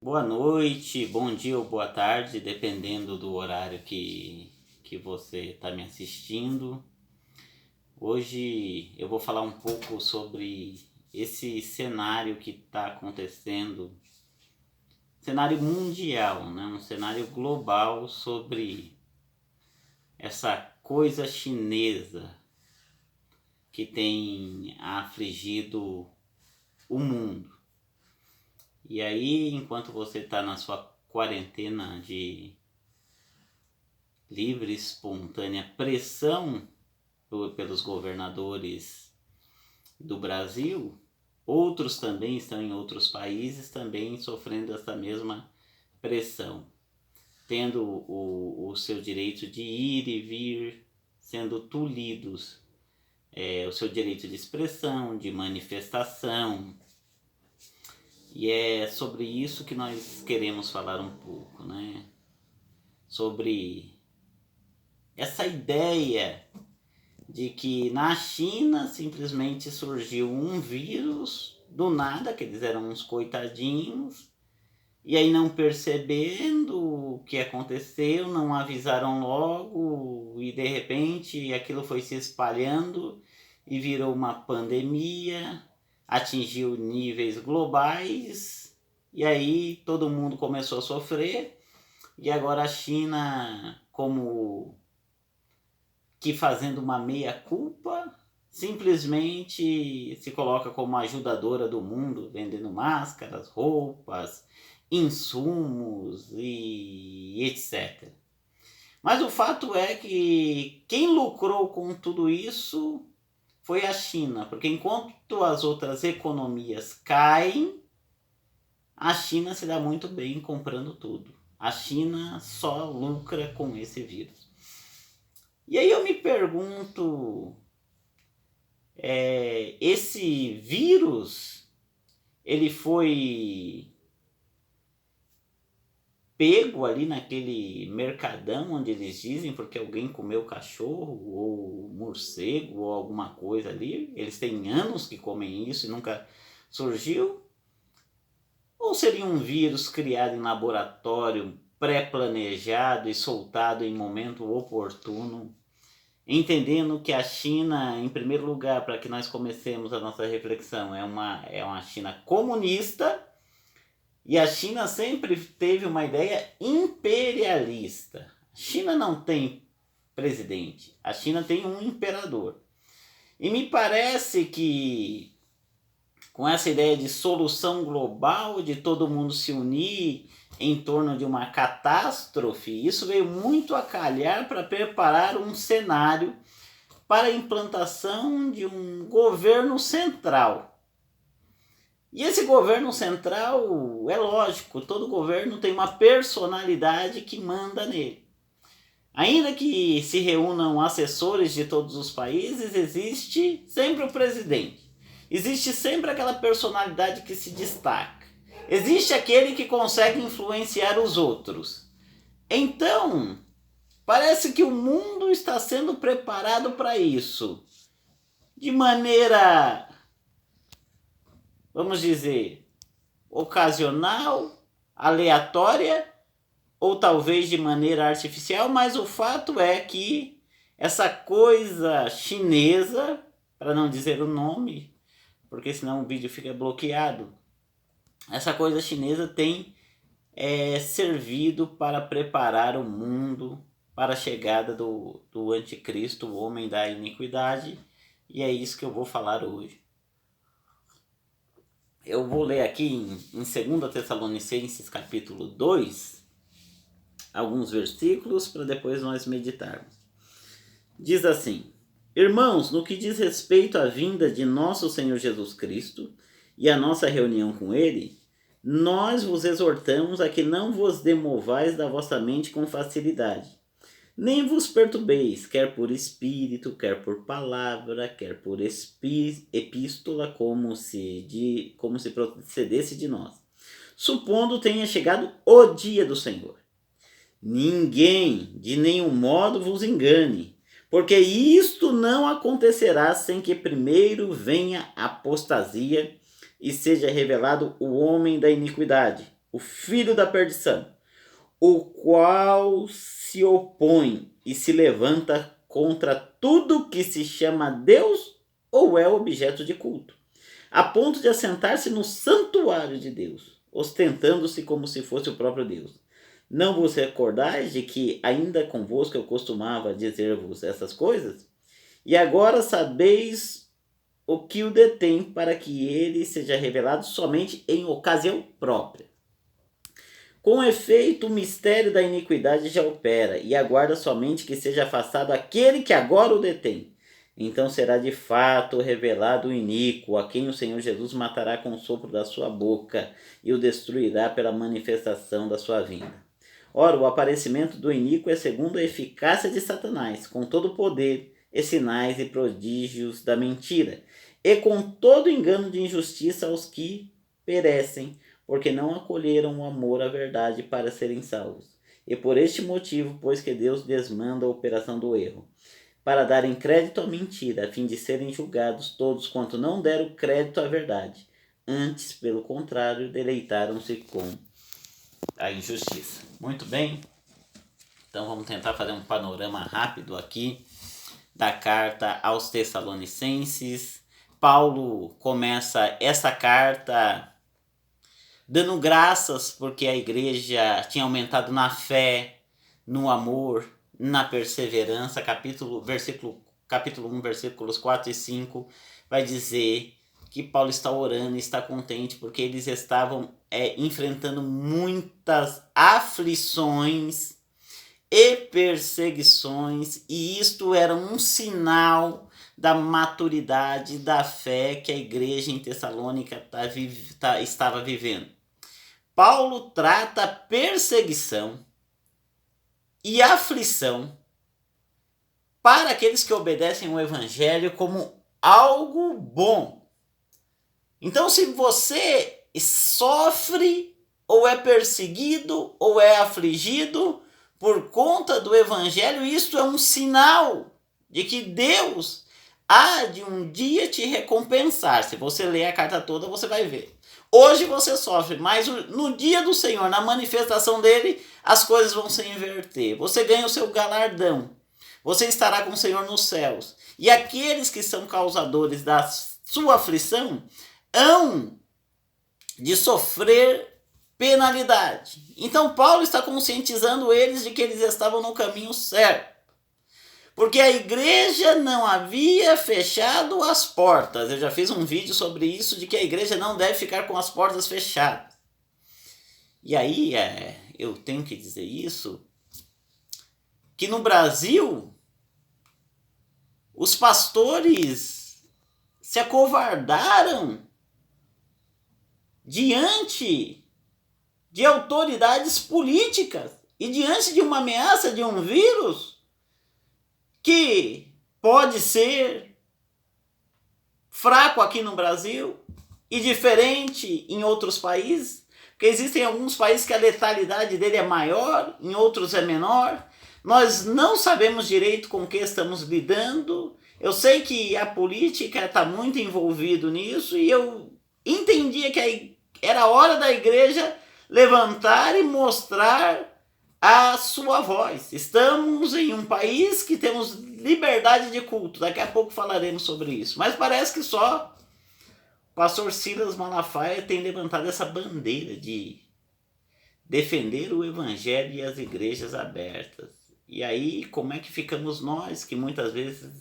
Boa noite, bom dia ou boa tarde, dependendo do horário que você está me assistindo. Hoje eu vou falar um pouco sobre esse cenário que está acontecendo, cenário mundial, né? Um cenário global sobre essa coisa chinesa que tem afligido o mundo. E aí, enquanto você está na sua quarentena de livre, espontânea pressão pelos governadores do Brasil, outros também estão em outros países também sofrendo essa mesma pressão, tendo o seu direito de ir e vir sendo tolhidos, o seu direito de expressão, de manifestação. E é sobre isso que nós queremos falar um pouco, né? Sobre essa ideia de que na China simplesmente surgiu um vírus do nada, que eles eram uns coitadinhos, e aí não percebendo o que aconteceu, não avisaram logo, e de repente aquilo foi se espalhando e virou uma pandemia, atingiu níveis globais, e aí todo mundo começou a sofrer, e agora a China, como que fazendo uma meia-culpa, simplesmente se coloca como ajudadora do mundo, vendendo máscaras, roupas, insumos e etc. Mas o fato é que quem lucrou com tudo isso foi a China, porque enquanto as outras economias caem, a China se dá muito bem comprando tudo. A China só lucra com esse vírus. E aí eu me pergunto, esse vírus, ele foi pego ali naquele mercadão onde eles dizem porque alguém comeu cachorro ou morcego ou alguma coisa ali? Eles têm anos que comem isso e nunca surgiu? Ou seria um vírus criado em laboratório, pré-planejado e soltado em momento oportuno? Entendendo que a China, em primeiro lugar, para que nós comecemos a nossa reflexão, é uma China comunista, e a China sempre teve uma ideia imperialista. A China não tem presidente, a China tem um imperador. E me parece que com essa ideia de solução global, de todo mundo se unir em torno de uma catástrofe, isso veio muito a calhar para preparar um cenário para a implantação de um governo central. E esse governo central, é lógico, todo governo tem uma personalidade que manda nele. Ainda que se reúnam assessores de todos os países, existe sempre o presidente. Existe sempre aquela personalidade que se destaca. Existe aquele que consegue influenciar os outros. Então, parece que o mundo está sendo preparado para isso. De maneira, vamos dizer, ocasional, aleatória, ou talvez de maneira artificial, mas o fato é que essa coisa chinesa, para não dizer o nome, porque senão o vídeo fica bloqueado, essa coisa chinesa tem servido para preparar o mundo para a chegada do anticristo, o homem da iniquidade, e é isso que eu vou falar hoje. Eu vou ler aqui em 2 Tessalonicenses capítulo 2, alguns versículos para depois nós meditarmos. Diz assim: Irmãos, no que diz respeito à vinda de nosso Senhor Jesus Cristo e à nossa reunião com Ele, nós vos exortamos a que não vos demovais da vossa mente com facilidade, nem vos perturbeis, quer por espírito, quer por palavra, quer por epístola, como se procedesse de nós, supondo tenha chegado o dia do Senhor. Ninguém de nenhum modo vos engane, porque isto não acontecerá sem que primeiro venha a apostasia e seja revelado o homem da iniquidade, o filho da perdição, o qual se opõe e se levanta contra tudo que se chama Deus ou é objeto de culto, a ponto de assentar-se no santuário de Deus, ostentando-se como se fosse o próprio Deus. Não vos recordais de que ainda convosco eu costumava dizer-vos essas coisas? E agora sabeis o que o detém, para que ele seja revelado somente em ocasião própria. Com efeito, o mistério da iniquidade já opera, e aguarda somente que seja afastado aquele que agora o detém. Então será de fato revelado o iníquo, a quem o Senhor Jesus matará com o sopro da sua boca, e o destruirá pela manifestação da sua vinda. Ora, o aparecimento do iníquo é segundo a eficácia de Satanás, com todo o poder e sinais e prodígios da mentira, e com todo engano de injustiça aos que perecem, porque não acolheram o amor à verdade para serem salvos. E por este motivo, pois que Deus desmanda a operação do erro, para darem crédito à mentira, a fim de serem julgados todos quanto não deram crédito à verdade. Antes, pelo contrário, deleitaram-se com a injustiça. Muito bem, então vamos tentar fazer um panorama rápido aqui da carta aos Tessalonicenses. Paulo começa essa carta dando graças porque a igreja tinha aumentado na fé, no amor, na perseverança. Capítulo 1, versículos 4 e 5 vai dizer que Paulo está orando e está contente porque eles estavam enfrentando muitas aflições e perseguições, e isto era um sinal da maturidade da fé que a igreja em Tessalônica estava vivendo. Paulo trata a perseguição e aflição para aqueles que obedecem o evangelho como algo bom. Então, se você sofre, ou é perseguido, ou é afligido por conta do evangelho, isto é um sinal de que Deus há de um dia te recompensar. Se você ler a carta toda, você vai ver. Hoje você sofre, mas no dia do Senhor, na manifestação dele, as coisas vão se inverter. Você ganha o seu galardão. Você estará com o Senhor nos céus. E aqueles que são causadores da sua aflição hão de sofrer penalidade. Então Paulo está conscientizando eles de que eles estavam no caminho certo. Porque a igreja não havia fechado as portas. Eu já fiz um vídeo sobre isso, de que a igreja não deve ficar com as portas fechadas. E aí, eu tenho que dizer isso, que no Brasil, os pastores se acovardaram diante de autoridades políticas e diante de uma ameaça de um vírus que pode ser fraco aqui no Brasil e diferente em outros países, porque existem alguns países que a letalidade dele é maior, em outros é menor. Nós não sabemos direito com o que estamos lidando. Eu sei que a política está muito envolvida nisso e eu entendia que era hora da igreja levantar e mostrar a sua voz. Estamos em um país que temos liberdade de culto. Daqui a pouco falaremos sobre isso. Mas parece que só o pastor Silas Malafaia tem levantado essa bandeira de defender o evangelho e as igrejas abertas. E aí, como é que ficamos nós, que muitas vezes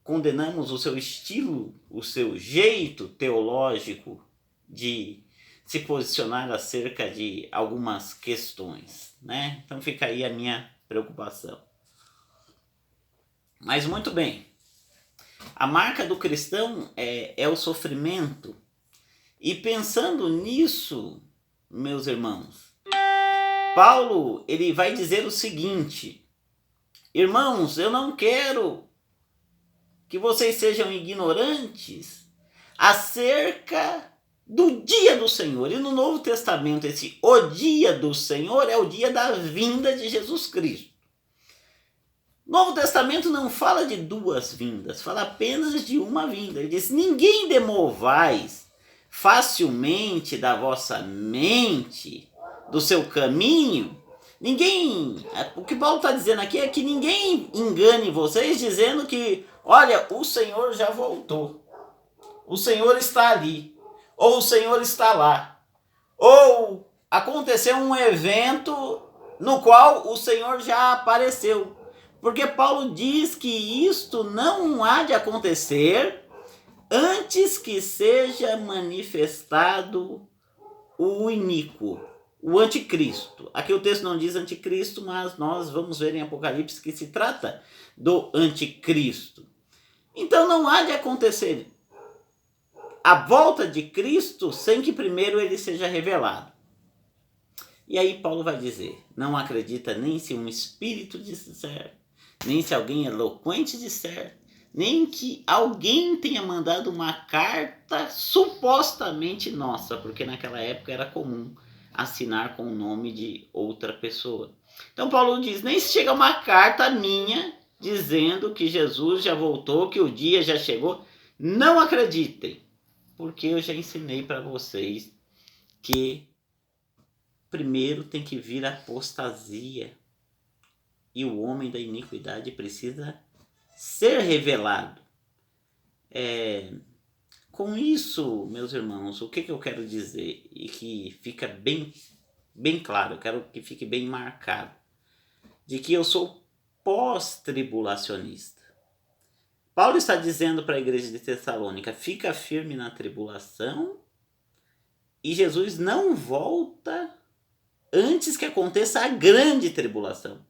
condenamos o seu estilo, o seu jeito teológico de se posicionar acerca de algumas questões, né? Então fica aí a minha preocupação. Mas muito bem, a marca do cristão é o sofrimento. E pensando nisso, meus irmãos, Paulo ele vai dizer o seguinte: irmãos, eu não quero que vocês sejam ignorantes acerca do dia do Senhor. E no Novo Testamento, o dia do Senhor é o dia da vinda de Jesus Cristo. O Novo Testamento não fala de duas vindas, fala apenas de uma vinda. Ele diz: ninguém demovais facilmente da vossa mente, do seu caminho. O que Paulo está dizendo aqui é que ninguém engane vocês dizendo que, olha, o Senhor já voltou, o Senhor está ali, ou o Senhor está lá, ou aconteceu um evento no qual o Senhor já apareceu. Porque Paulo diz que isto não há de acontecer antes que seja manifestado o iníquo, o anticristo. Aqui o texto não diz anticristo, mas nós vamos ver em Apocalipse que se trata do anticristo. Então não há de acontecer a volta de Cristo sem que primeiro ele seja revelado. E aí Paulo vai dizer, não acredita nem se um espírito disser, nem se alguém eloquente disser, nem que alguém tenha mandado uma carta supostamente nossa, porque naquela época era comum assinar com o nome de outra pessoa. Então Paulo diz, nem se chega uma carta minha dizendo que Jesus já voltou, que o dia já chegou. Não acreditem, porque eu já ensinei para vocês que primeiro tem que vir a apostasia e o homem da iniquidade precisa ser revelado. Com isso, meus irmãos, o que eu quero dizer e que fica bem claro, eu quero que fique bem marcado, de que eu sou pós-tribulacionista. Paulo está dizendo para a igreja de Tessalônica, fica firme na tribulação e Jesus não volta antes que aconteça a grande tribulação.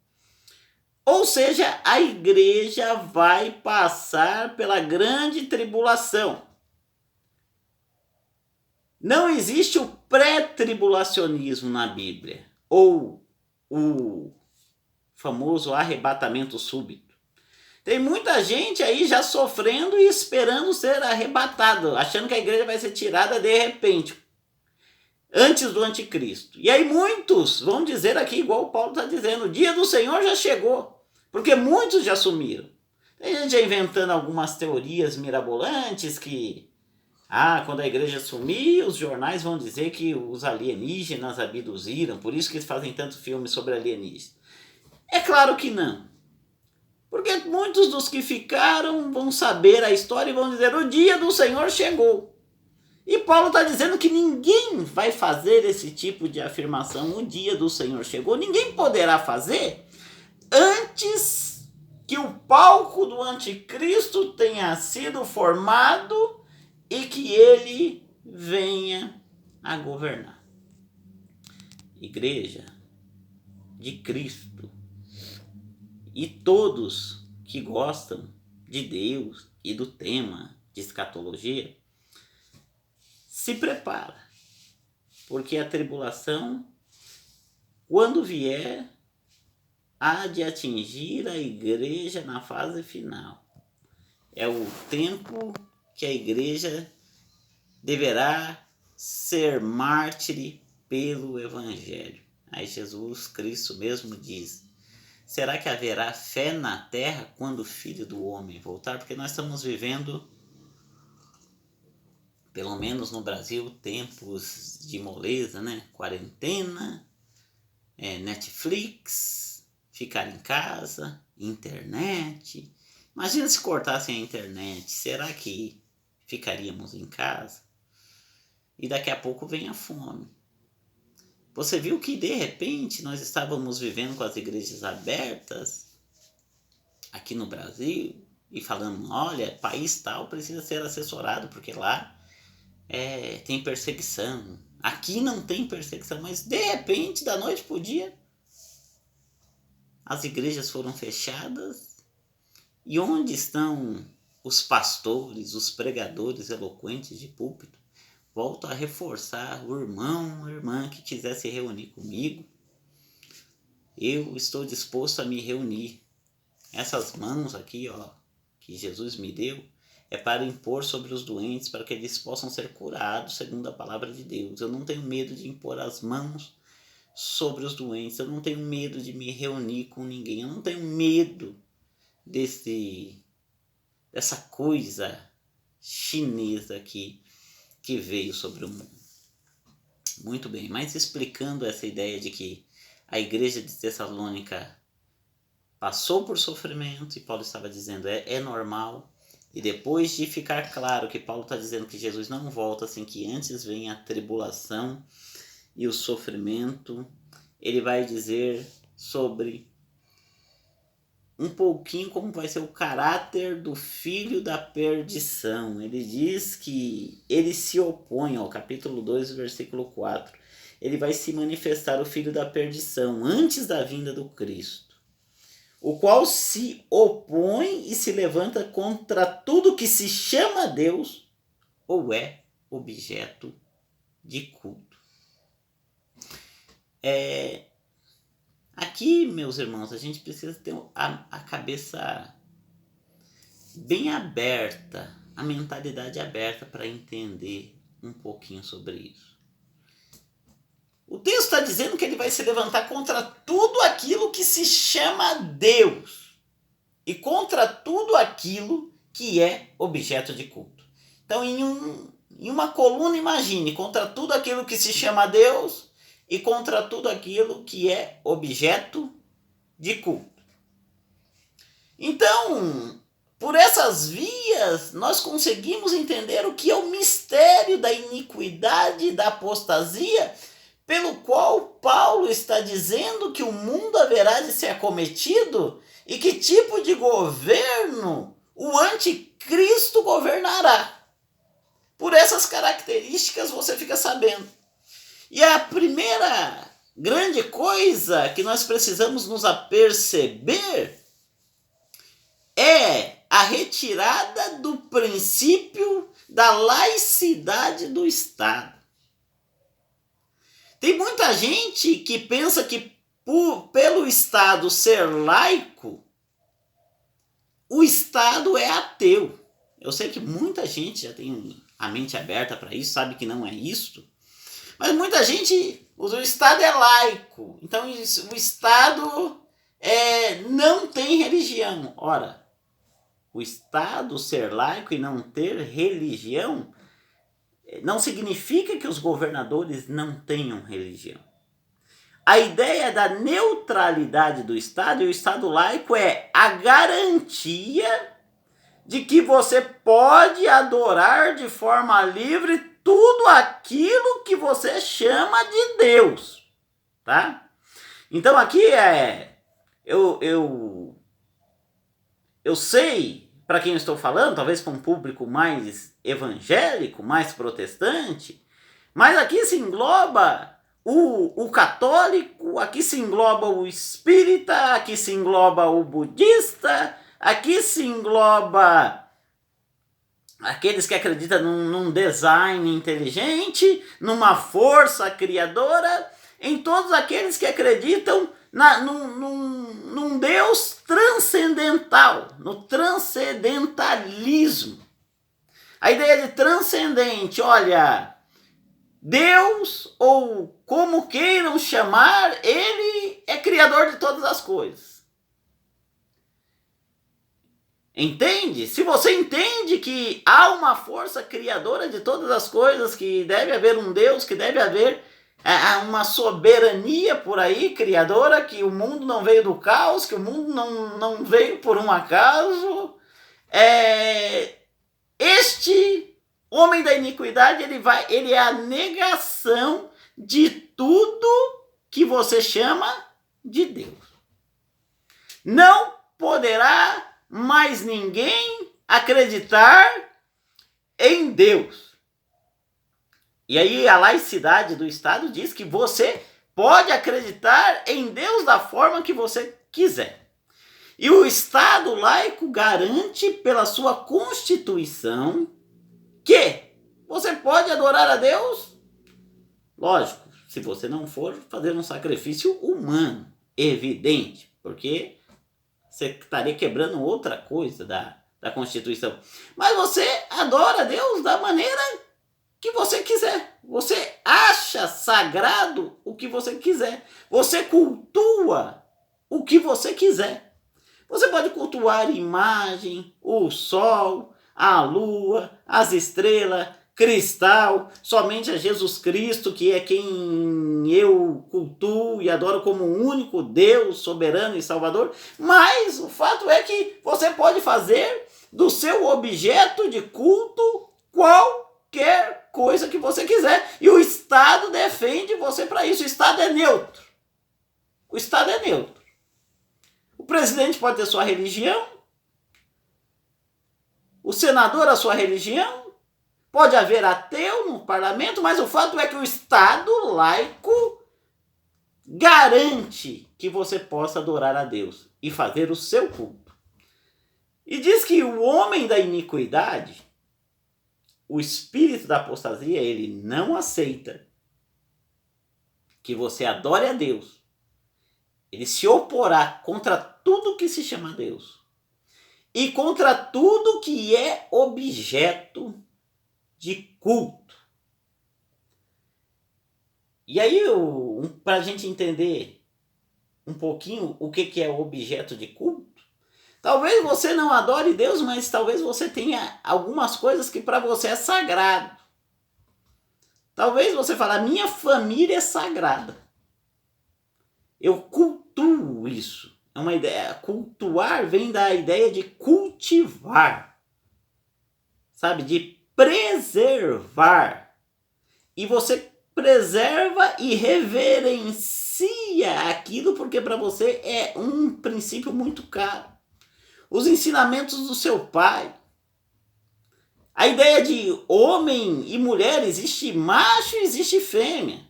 Ou seja, a igreja vai passar pela grande tribulação. Não existe o pré-tribulacionismo na Bíblia, ou o famoso arrebatamento súbito. Tem muita gente aí já sofrendo e esperando ser arrebatado, achando que a igreja vai ser tirada de repente, antes do anticristo. E aí muitos vão dizer aqui, igual o Paulo está dizendo, o dia do Senhor já chegou, porque muitos já sumiram. Tem gente já inventando algumas teorias mirabolantes que, quando a igreja sumir, os jornais vão dizer que os alienígenas abduziram, por isso que eles fazem tanto filme sobre alienígenas. É claro que não. Porque muitos dos que ficaram vão saber a história e vão dizer, o dia do Senhor chegou. E Paulo está dizendo que ninguém vai fazer esse tipo de afirmação, o dia do Senhor chegou. Ninguém poderá fazer antes que o palco do anticristo tenha sido formado e que ele venha a governar. Igreja de Cristo e todos que gostam de Deus e do tema de escatologia, se prepara, porque a tribulação, quando vier, há de atingir a igreja na fase final. É o tempo que a igreja deverá ser mártire pelo Evangelho. Aí Jesus Cristo mesmo diz, será que haverá fé na terra quando o Filho do Homem voltar? Porque nós estamos vivendo, pelo menos no Brasil, tempos de moleza, né? Quarentena, Netflix, ficar em casa, internet. Imagina se cortassem a internet, será que ficaríamos em casa? E daqui a pouco vem a fome. Você viu que de repente nós estávamos vivendo com as igrejas abertas aqui no Brasil e falando, olha, país tal precisa ser assessorado porque lá tem perseguição. Aqui não tem perseguição, mas de repente, da noite para o dia, as igrejas foram fechadas. E onde estão os pastores, os pregadores eloquentes de púlpito? Volto a reforçar, o irmão, a irmã que quiser se reunir comigo, eu estou disposto a me reunir. Essas mãos aqui, que Jesus me deu, é para impor sobre os doentes, para que eles possam ser curados, segundo a palavra de Deus. Eu não tenho medo de impor as mãos sobre os doentes, eu não tenho medo de me reunir com ninguém, eu não tenho medo dessa coisa chinesa aqui, que veio sobre o mundo. Muito bem, mas explicando essa ideia de que a igreja de Tessalônica passou por sofrimento, e Paulo estava dizendo é normal, e depois de ficar claro que Paulo está dizendo que Jesus não volta sem que antes venha a tribulação e o sofrimento, ele vai dizer sobre um pouquinho como vai ser o caráter do filho da perdição. Ele diz que ele se opõe, capítulo 2, versículo 4. Ele vai se manifestar o filho da perdição antes da vinda do Cristo, o qual se opõe e se levanta contra tudo que se chama Deus ou é objeto de culto. Aqui, meus irmãos, a gente precisa ter a cabeça bem aberta, a mentalidade aberta para entender um pouquinho sobre isso. O texto está dizendo que ele vai se levantar contra tudo aquilo que se chama Deus e contra tudo aquilo que é objeto de culto. Então, em uma coluna, imagine, contra tudo aquilo que se chama Deus e contra tudo aquilo que é objeto de culto. Então, por essas vias, nós conseguimos entender o que é o mistério da iniquidade e da apostasia, pelo qual Paulo está dizendo que o mundo haverá de ser acometido e que tipo de governo o anticristo governará. Por essas características você fica sabendo. E a primeira grande coisa que nós precisamos nos aperceber é a retirada do princípio da laicidade do Estado. Tem muita gente que pensa que pelo Estado ser laico, o Estado é ateu. Eu sei que muita gente já tem a mente aberta para isso, sabe que não é isso. Mas muita gente, o Estado é laico, então o Estado não tem religião. Ora, o Estado ser laico e não ter religião não significa que os governadores não tenham religião. A ideia da neutralidade do Estado e o Estado laico é a garantia de que você pode adorar de forma livre tudo aquilo que você chama de Deus, tá? Então aqui eu sei para quem eu estou falando, talvez para um público mais evangélico, mais protestante, mas aqui se engloba o católico, aqui se engloba o espírita, aqui se engloba o budista, aqui se engloba aqueles que acreditam num design inteligente, numa força criadora, em todos aqueles que acreditam num Deus transcendental, no transcendentalismo. A ideia de transcendente, olha, Deus, ou como queiram chamar, ele é criador de todas as coisas. Entende? Se você entende que há uma força criadora de todas as coisas, que deve haver um Deus, que deve haver uma soberania por aí, criadora, que o mundo não veio do caos, que o mundo não veio por um acaso, este homem da iniquidade, ele é a negação de tudo que você chama de Deus. Não poderá mais ninguém acreditar em Deus. E aí a laicidade do Estado diz que você pode acreditar em Deus da forma que você quiser. E o Estado laico garante pela sua Constituição que você pode adorar a Deus, lógico, se você não for fazer um sacrifício humano, evidente, porque você estaria quebrando outra coisa da Constituição. Mas você adora a Deus da maneira que você quiser. Você acha sagrado o que você quiser. Você cultua o que você quiser. Você pode cultuar imagem, o sol, a lua, as estrelas, cristal, somente a Jesus Cristo, que é quem eu cultuo e adoro como o único Deus soberano e salvador, mas o fato é que você pode fazer do seu objeto de culto qualquer coisa que você quiser, e o Estado defende você para isso. O Estado é neutro. O Estado é neutro. O presidente pode ter sua religião, o senador a sua religião, pode haver ateu no parlamento, mas o fato é que o Estado laico garante que você possa adorar a Deus e fazer o seu culto. E diz que o homem da iniquidade, o espírito da apostasia, ele não aceita que você adore a Deus. Ele se oporá contra tudo que se chama Deus e contra tudo que é objeto de culto. E aí, para a gente entender um pouquinho o que é objeto de culto, talvez você não adore Deus, mas talvez você tenha algumas coisas que para você é sagrado. Talvez você fale, minha família é sagrada. Eu cultuo isso. É uma ideia. Cultuar vem da ideia de cultivar. Sabe? De preservar. E você preserva e reverencia aquilo porque para você é um princípio muito caro. Os ensinamentos do seu pai. A ideia de homem e mulher, existe macho e existe fêmea.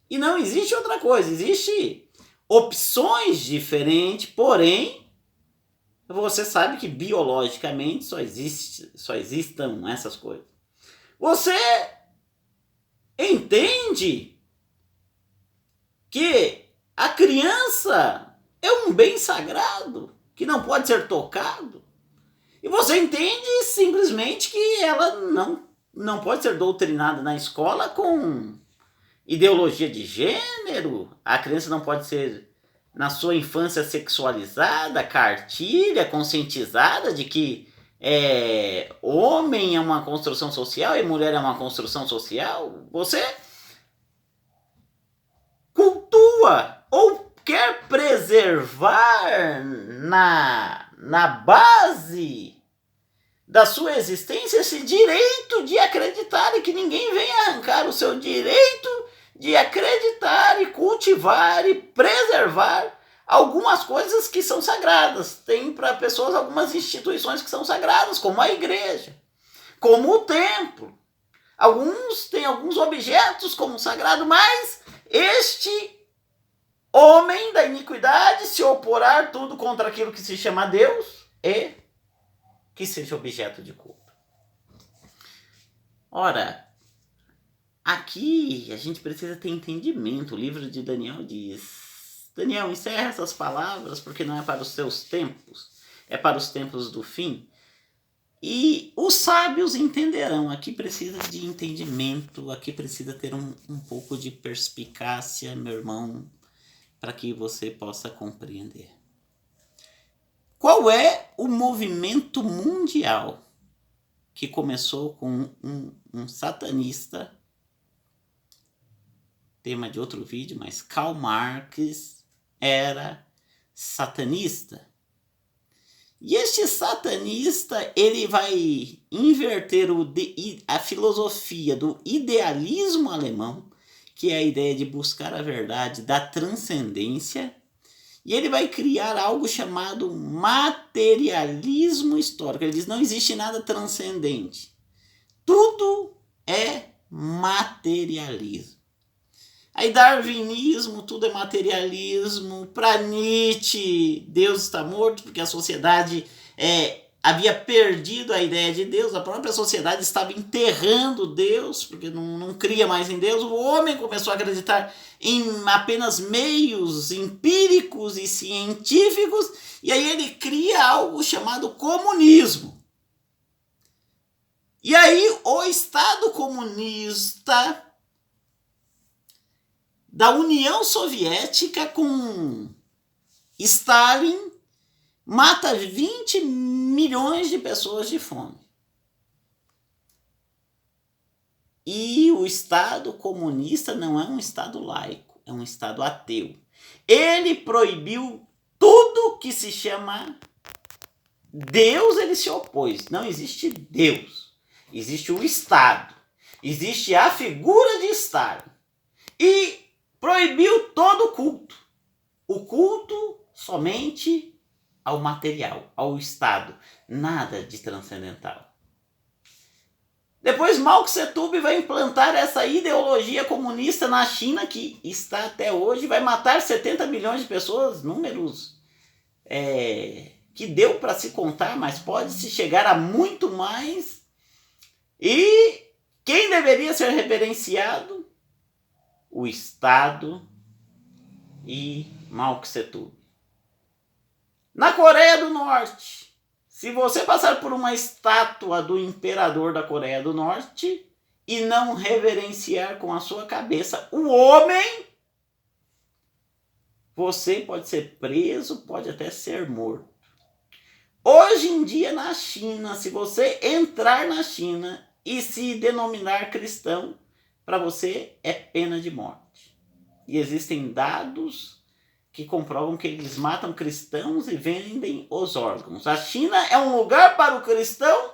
E não existe outra coisa, existe opções diferentes, porém, você sabe que biologicamente só existam essas coisas. Você entende que a criança é um bem sagrado, que não pode ser tocado. E você entende simplesmente que ela não pode ser doutrinada na escola com ideologia de gênero. A criança não pode ser, na sua infância, sexualizada, cartilha, conscientizada de que homem é uma construção social e mulher é uma construção social. Você cultua ou quer preservar na base da sua existência esse direito de acreditar e que ninguém venha arrancar o seu direito de acreditar e cultivar e preservar algumas coisas que são sagradas. Tem para pessoas algumas instituições que são sagradas, como a igreja, como o templo. Alguns têm alguns objetos como sagrado, mas este homem da iniquidade se oporá tudo contra aquilo que se chama Deus e que seja objeto de culto. Ora, aqui a gente precisa ter entendimento. O livro de Daniel diz: Daniel, encerra essas palavras porque não é para os seus tempos, é para os tempos do fim. E os sábios entenderão. Aqui precisa de entendimento, aqui precisa ter um pouco de perspicácia, meu irmão, para que você possa compreender. Qual é o movimento mundial que começou com um satanista, tema de outro vídeo, mas Karl Marx era satanista. E este satanista, ele vai inverter a filosofia do idealismo alemão, que é a ideia de buscar a verdade, da transcendência, e ele vai criar algo chamado materialismo histórico. Ele diz, não existe nada transcendente. Tudo é materialismo. Aí darwinismo, tudo é materialismo. Para Nietzsche, Deus está morto porque a sociedade havia perdido a ideia de Deus. A própria sociedade estava enterrando Deus porque não cria mais em Deus. O homem começou a acreditar em apenas meios empíricos e científicos. E aí ele cria algo chamado comunismo. E aí o Estado comunista da União Soviética com Stalin mata 20 milhões de pessoas de fome. E o Estado comunista não é um Estado laico, é um Estado ateu. Ele proibiu tudo que se chama Deus, ele se opôs. Não existe Deus. Existe o Estado. Existe a figura de Estado. E proibiu todo o culto. O culto somente ao material, ao Estado. Nada de transcendental. Depois Mao Tse-tung vai implantar essa ideologia comunista na China, que está até hoje, vai matar 70 milhões de pessoas, números que deu para se contar, mas pode-se chegar a muito mais. E quem deveria ser reverenciado? O Estado e Mao Tse-tung. Na Coreia do Norte, se você passar por uma estátua do imperador da Coreia do Norte e não reverenciar com a sua cabeça o homem, você pode ser preso, pode até ser morto. Hoje em dia na China, se você entrar na China e se denominar cristão, para você é pena de morte. E existem dados que comprovam que eles matam cristãos e vendem os órgãos. A China é um lugar para o cristão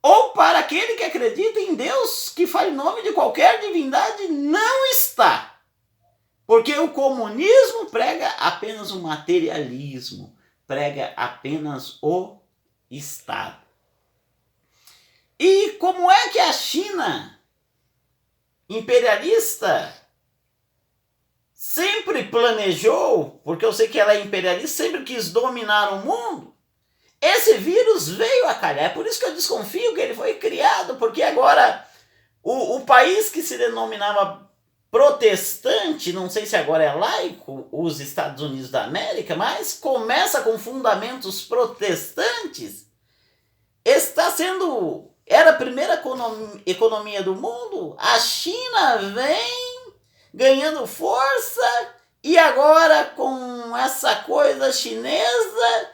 ou para aquele que acredita em Deus, que faz nome de qualquer divindade, não está. Porque o comunismo prega apenas o materialismo, prega apenas o Estado. E como é que a China imperialista sempre planejou, porque eu sei que ela é imperialista, sempre quis dominar o mundo, esse vírus veio a calhar. É por isso que eu desconfio que ele foi criado, porque agora o país que se denominava protestante, não sei se agora é laico, os Estados Unidos da América, mas começa com fundamentos protestantes, era a primeira economia do mundo, a China vem ganhando força, e agora com essa coisa chinesa,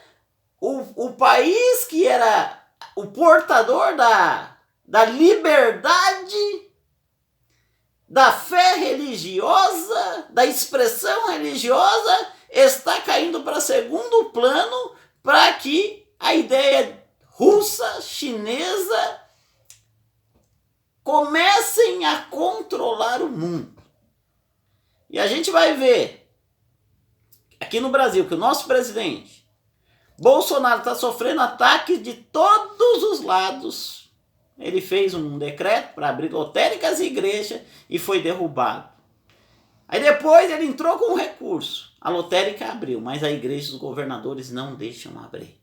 o país que era o portador da liberdade, da fé religiosa, da expressão religiosa, está caindo para segundo plano, para que a ideia russa, chinesa, comecem a controlar o mundo. E a gente vai ver aqui no Brasil que o nosso presidente Bolsonaro está sofrendo ataques de todos os lados. Ele fez um decreto para abrir lotéricas e igrejas e foi derrubado. Aí depois ele entrou com um recurso. A lotérica abriu, mas a igreja dos governadores não deixam abrir.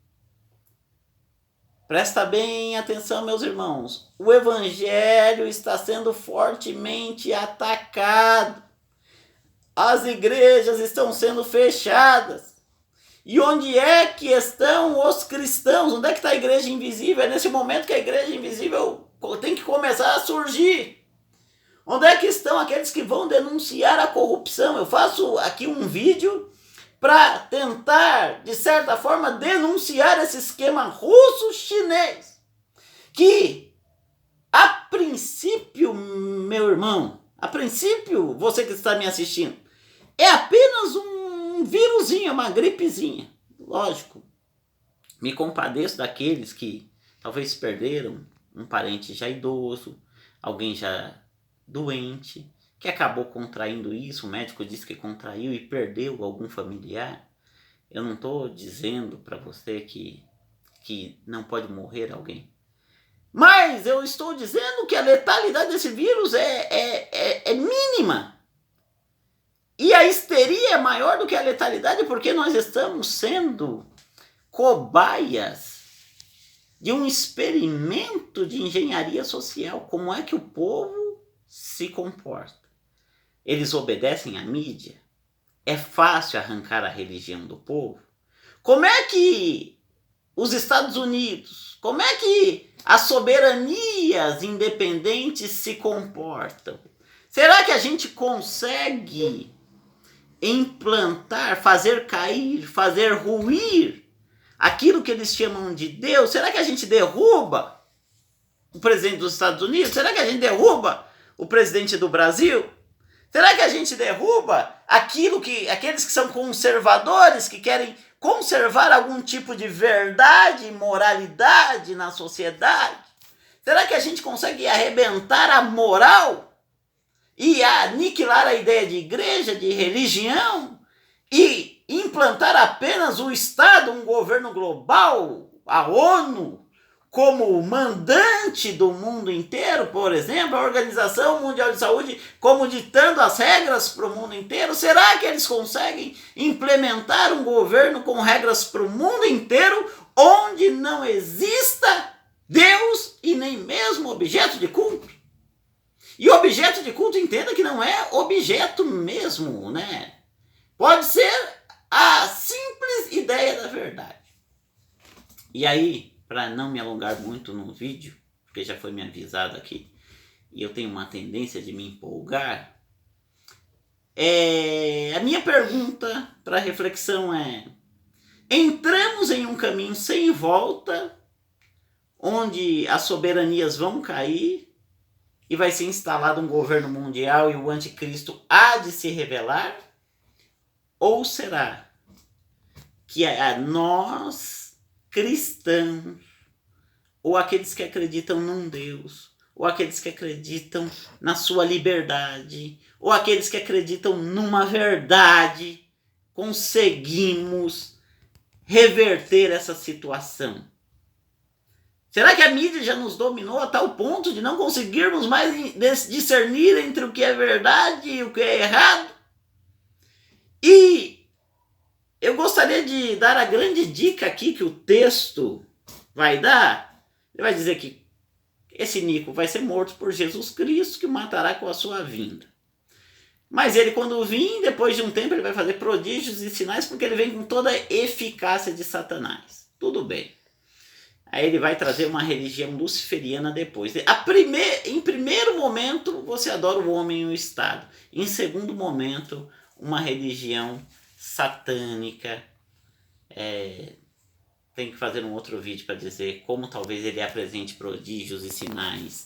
Presta bem atenção, meus irmãos. O evangelho está sendo fortemente atacado. As igrejas estão sendo fechadas. E onde é que estão os cristãos? Onde é que está a igreja invisível? É nesse momento que a igreja invisível tem que começar a surgir. Onde é que estão aqueles que vão denunciar a corrupção? Eu faço aqui um vídeo para tentar, de certa forma, denunciar esse esquema russo-chinês. Que, a princípio, meu irmão, a princípio, você que está me assistindo, é apenas um vírusinho, uma gripezinha. Lógico, me compadeço daqueles que talvez perderam um parente já idoso, alguém já doente, que acabou contraindo isso, o médico disse que contraiu e perdeu algum familiar. Eu não estou dizendo para você que não pode morrer alguém. Mas eu estou dizendo que a letalidade desse vírus é mínima. E a histeria é maior do que a letalidade, porque nós estamos sendo cobaias de um experimento de engenharia social. Como é que o povo se comporta? Eles obedecem à mídia? É fácil arrancar a religião do povo? Como é que os Estados Unidos, como é que as soberanias independentes se comportam? Será que a gente consegue implantar, fazer cair, fazer ruir aquilo que eles chamam de Deus? Será que a gente derruba o presidente dos Estados Unidos? Será que a gente derruba o presidente do Brasil? Será que a gente derruba aqueles que são conservadores, que querem conservar algum tipo de verdade e moralidade na sociedade? Será que a gente consegue arrebentar a moral e aniquilar a ideia de igreja, de religião e implantar apenas o Estado, um governo global, a ONU, como mandante do mundo inteiro, por exemplo, a Organização Mundial de Saúde, como ditando as regras para o mundo inteiro? Será que eles conseguem implementar um governo com regras para o mundo inteiro, onde não exista Deus e nem mesmo objeto de culto? E objeto de culto, entenda que não é objeto mesmo, né? Pode ser a simples ideia da verdade. E aí, para não me alongar muito no vídeo, porque já foi me avisado aqui, e eu tenho uma tendência de me empolgar, a minha pergunta para reflexão é: entramos em um caminho sem volta, onde as soberanias vão cair e vai ser instalado um governo mundial e o anticristo há de se revelar? Ou será que nós, cristãos, ou aqueles que acreditam num Deus, ou aqueles que acreditam na sua liberdade, ou aqueles que acreditam numa verdade, conseguimos reverter essa situação? Será que a mídia já nos dominou a tal ponto de não conseguirmos mais discernir entre o que é verdade e o que é errado? E eu gostaria de dar a grande dica aqui que o texto vai dar. Ele vai dizer que esse Nico vai ser morto por Jesus Cristo, que o matará com a sua vinda. Mas ele, quando vir, depois de um tempo, ele vai fazer prodígios e sinais, porque ele vem com toda a eficácia de Satanás. Tudo bem. Aí ele vai trazer uma religião luciferiana depois. Em primeiro momento, você adora o homem e o Estado. Em segundo momento, uma religião satânica. Tem que fazer um outro vídeo para dizer como talvez ele apresente prodígios e sinais.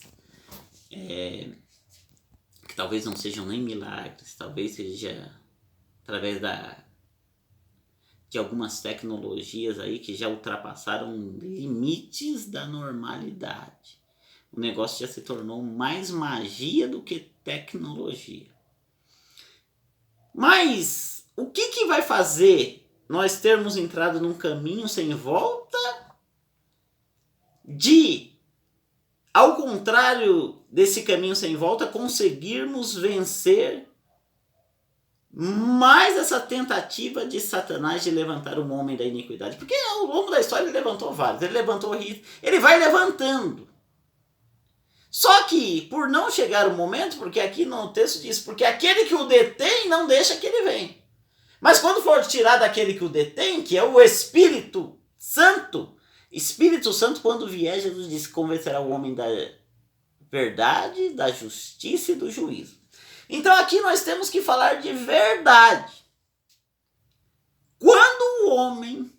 Que talvez não sejam nem milagres. Talvez seja através de algumas tecnologias aí que já ultrapassaram limites da normalidade. O negócio já se tornou mais magia do que tecnologia. Mas o que vai fazer nós termos entrado num caminho sem volta de, ao contrário desse caminho sem volta, conseguirmos vencer mais essa tentativa de Satanás de levantar um homem da iniquidade? Porque ao longo da história ele levantou vários. Ele levantou Hitler, ele vai levantando. Só que, por não chegar o momento, porque aqui no texto diz, porque aquele que o detém não deixa que ele venha. Mas quando for tirar daquele que o detém, que é o Espírito Santo, quando vier, Jesus disse, convencerá o homem da verdade, da justiça e do juízo. Então aqui nós temos que falar de verdade. Quando o homem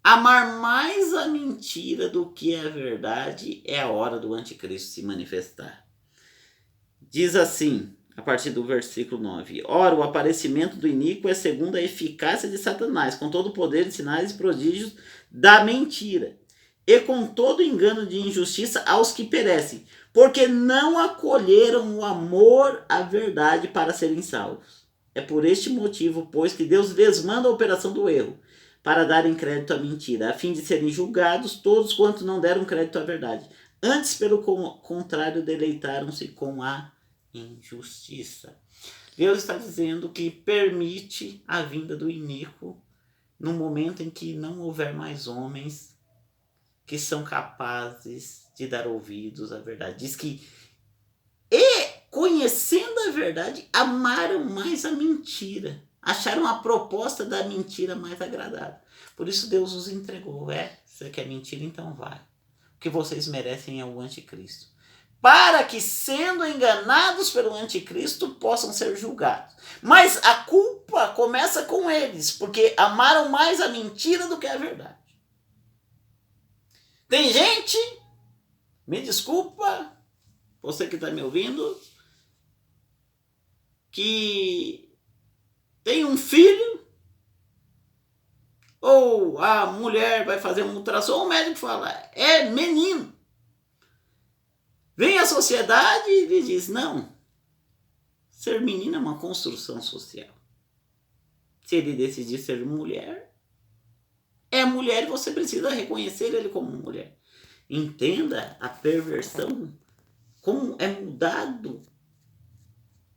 amar mais a mentira do que a verdade, é a hora do anticristo se manifestar. Diz assim, a partir do versículo 9: ora, o aparecimento do iníquo é segundo a eficácia de Satanás, com todo o poder de sinais e prodígios da mentira, e com todo engano de injustiça aos que perecem, porque não acolheram o amor à verdade para serem salvos. É por este motivo, pois, que Deus lhes manda a operação do erro, para darem crédito à mentira, a fim de serem julgados todos quanto não deram crédito à verdade. Antes, pelo contrário, deleitaram-se com a injustiça. Deus está dizendo que permite a vinda do iníquo no momento em que não houver mais homens que são capazes de dar ouvidos à verdade. Diz que, conhecendo a verdade, amaram mais a mentira. Acharam a proposta da mentira mais agradável. Por isso Deus os entregou. Você quer mentira? Então vai. O que vocês merecem é o anticristo. Para que, sendo enganados pelo anticristo, possam ser julgados. Mas a culpa começa com eles, porque amaram mais a mentira do que a verdade. Tem gente, me desculpa, você que está me ouvindo, que tem um filho, ou a mulher vai fazer um ultrassom, o médico fala, é menino. Vem a sociedade e lhe diz, não, ser menino é uma construção social. Se ele decidir ser mulher, é mulher e você precisa reconhecer ele como mulher. Entenda a perversão, como é mudado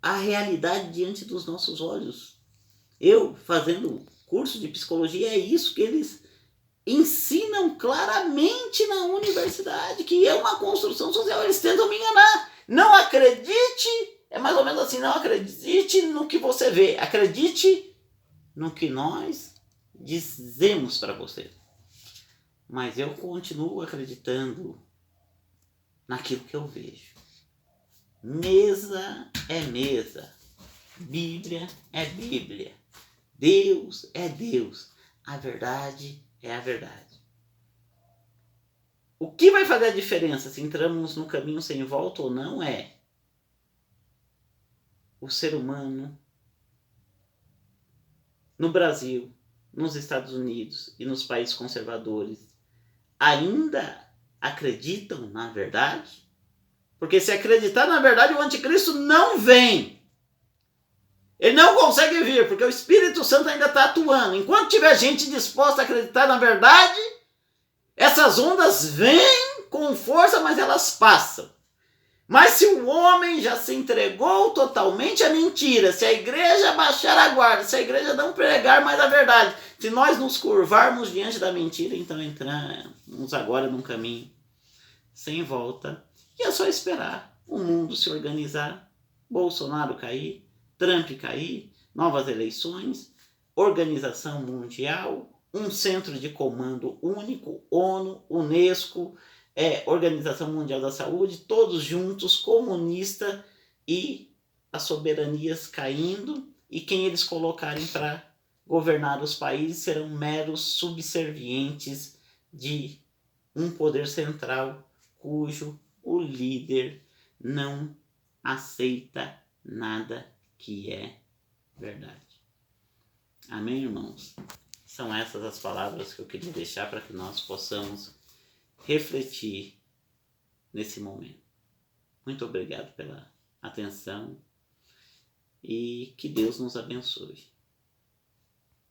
a realidade diante dos nossos olhos. Eu, fazendo curso de psicologia, é isso que eles ensinam claramente na universidade, que é uma construção social. Eles tentam me enganar. Não acredite, é mais ou menos assim, não acredite no que você vê, acredite no que nós dizemos para você. Mas eu continuo acreditando naquilo que eu vejo. Mesa é mesa, Bíblia é Bíblia, Deus é Deus, a verdade é a verdade. O que vai fazer a diferença se entramos no caminho sem volta ou não é o ser humano no Brasil, nos Estados Unidos e nos países conservadores ainda acreditam na verdade? Porque se acreditar na verdade, o anticristo não vem. Ele não consegue vir, porque o Espírito Santo ainda está atuando. Enquanto tiver gente disposta a acreditar na verdade, essas ondas vêm com força, mas elas passam. Mas se o homem já se entregou totalmente à mentira, se a igreja baixar a guarda, se a igreja não pregar mais a verdade, se nós nos curvarmos diante da mentira, então entramos agora num caminho sem volta. E é só esperar o mundo se organizar, Bolsonaro cair, Trump cair, novas eleições, organização mundial, um centro de comando único, ONU, Unesco, Organização Mundial da Saúde, todos juntos, comunista, e as soberanias caindo, e quem eles colocarem para governar os países serão meros subservientes de um poder central cujo o líder não aceita nada que é verdade. Amém, irmãos? São essas as palavras que eu queria deixar para que nós possamos refletir nesse momento. Muito obrigado pela atenção e que Deus nos abençoe.